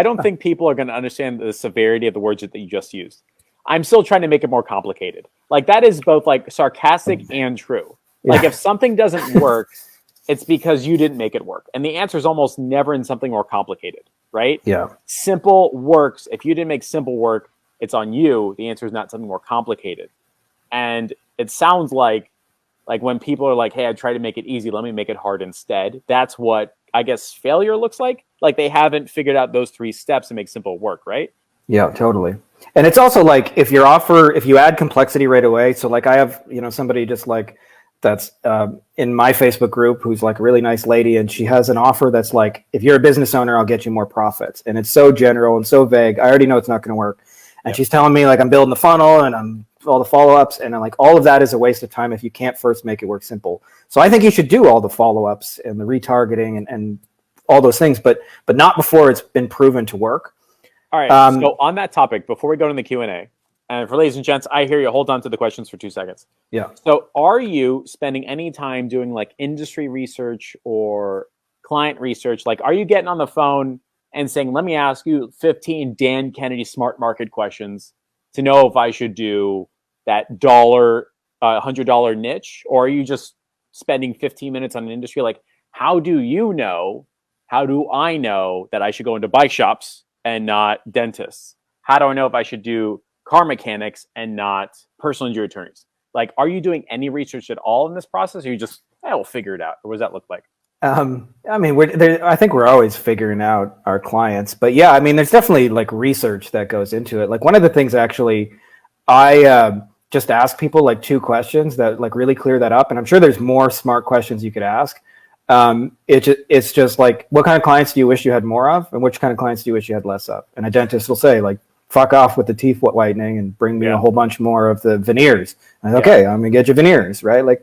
I don't think people are going to understand the severity of the words that you just used. I'm still trying to make it more complicated. Like that is both like sarcastic and true. Like if something doesn't work, it's because you didn't make it work. And the answer is almost never in something more complicated, right? Yeah. Simple works. If you didn't make simple work, it's on you. The answer is not something more complicated. And it sounds like when people are like, hey, I try to make it easy, let me make it hard instead. That's what I guess failure looks like. Like they haven't figured out those 3 steps to make simple work, right? Yeah, totally. And it's also like if you add complexity right away. So like I have, somebody just like that's in my Facebook group who's like a really nice lady, and she has an offer that's like, if you're a business owner, I'll get you more profits. And it's so general and so vague. I already know it's not going to work. And she's telling me like I'm building the funnel and I'm all the follow-ups, and I'm like, all of that is a waste of time if you can't first make it work simple. So I think you should do all the follow-ups and the retargeting and all those things, but not before it's been proven to work. All right. So on that topic, before we go to the Q&A, and for ladies and gents, I hear you. Hold on to the questions for 2 seconds. Yeah. So are you spending any time doing like industry research or client research? Like, are you getting on the phone and saying, let me ask you 15 Dan Kennedy smart market questions to know if I should do that $100 niche? Or are you just spending 15 minutes on an industry? Like, how do I know that I should go into bike shops and not dentists? How do I know if I should do car mechanics and not personal injury attorneys? Like, are you doing any research at all in this process? Or you just, we'll figure it out? Or what does that look like? I mean, I think we're always figuring out our clients, but yeah, I mean, there's definitely like research that goes into it. Like one of the things actually, I just ask people like 2 questions that like really clear that up. And I'm sure there's more smart questions you could ask. It's just like, what kind of clients do you wish you had more of? And which kind of clients do you wish you had less of? And a dentist will say like, fuck off with the teeth whitening and bring me a whole bunch more of the veneers. And okay, I'm gonna get you veneers, right? Like,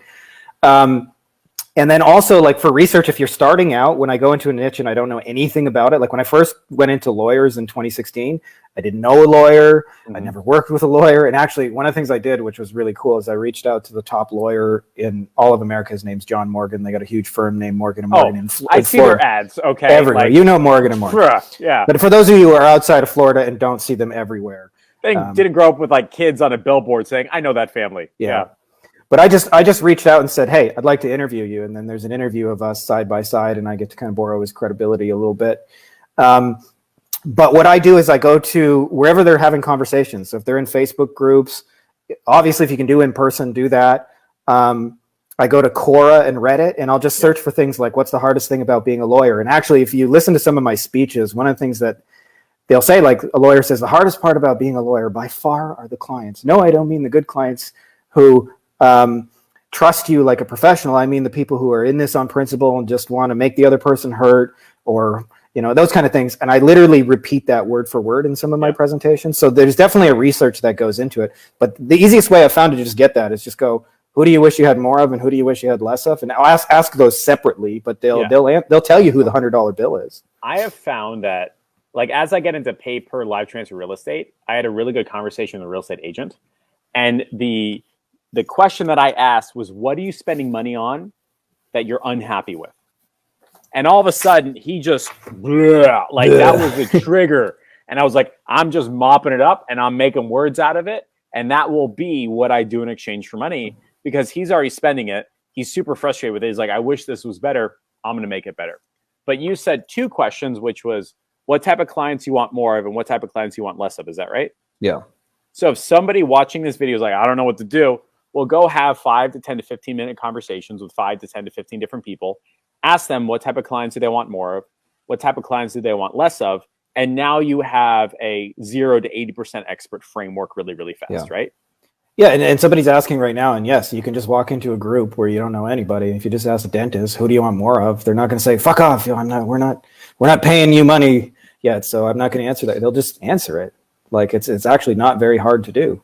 and then also like for research, if you're starting out, when I go into a niche and I don't know anything about it, like when I first went into lawyers in 2016, I didn't know a lawyer. I never worked with a lawyer. And actually one of the things I did, which was really cool, is I reached out to the top lawyer in all of America. His name's John Morgan. They got a huge firm named Morgan & Morgan. I see their ads. Okay. Everywhere. Like, you know Morgan & Morgan. Yeah. But for those of you who are outside of Florida and don't see them everywhere. They didn't grow up with like kids on a billboard saying, I know that family. Yeah. But I just reached out and said, hey, I'd like to interview you. And then there's an interview of us side by side, and I get to kind of borrow his credibility a little bit. But what I do is I go to wherever they're having conversations. So if they're in Facebook groups, obviously if you can do in person, do that. I go to Quora and Reddit, and I'll just search for things like, what's the hardest thing about being a lawyer? And actually, if you listen to some of my speeches, one of the things that they'll say, like a lawyer says, the hardest part about being a lawyer by far are the clients. No, I don't mean the good clients who trust you like a professional. I mean the people who are in this on principle and just want to make the other person hurt, or those kind of things. And I literally repeat that word for word in some of my presentations. So there's definitely a research that goes into it. But the easiest way I've found to just get that is just go, who do you wish you had more of, and who do you wish you had less of? And I'll ask those separately, but they'll tell you who the $100 bill is. I have found that, like, as I get into pay per live transfer real estate, I had a really good conversation with a real estate agent, and the question that I asked was, what are you spending money on that you're unhappy with? And all of a sudden, he just, like, that was the trigger. And I was like, I'm just mopping it up and I'm making words out of it. And that will be what I do in exchange for money, because he's already spending it. He's super frustrated with it. He's like, I wish this was better. I'm going to make it better. But you said 2 questions, which was what type of clients you want more of and what type of clients you want less of. Is that right? Yeah. So if somebody watching this video is like, I don't know what to do, well, go have 5 to 10 to 15 minute conversations with 5 to 10 to 15 different people. Ask them what type of clients do they want more of, what type of clients do they want less of, and now you have a 0 to 80% expert framework really, really fast, right? Yeah, and somebody's asking right now, and yes, you can just walk into a group where you don't know anybody. If you just ask a dentist, who do you want more of? They're not going to say, "Fuck off! We're not paying you money yet, so I'm not going to answer that." They'll just answer it. Like it's actually not very hard to do.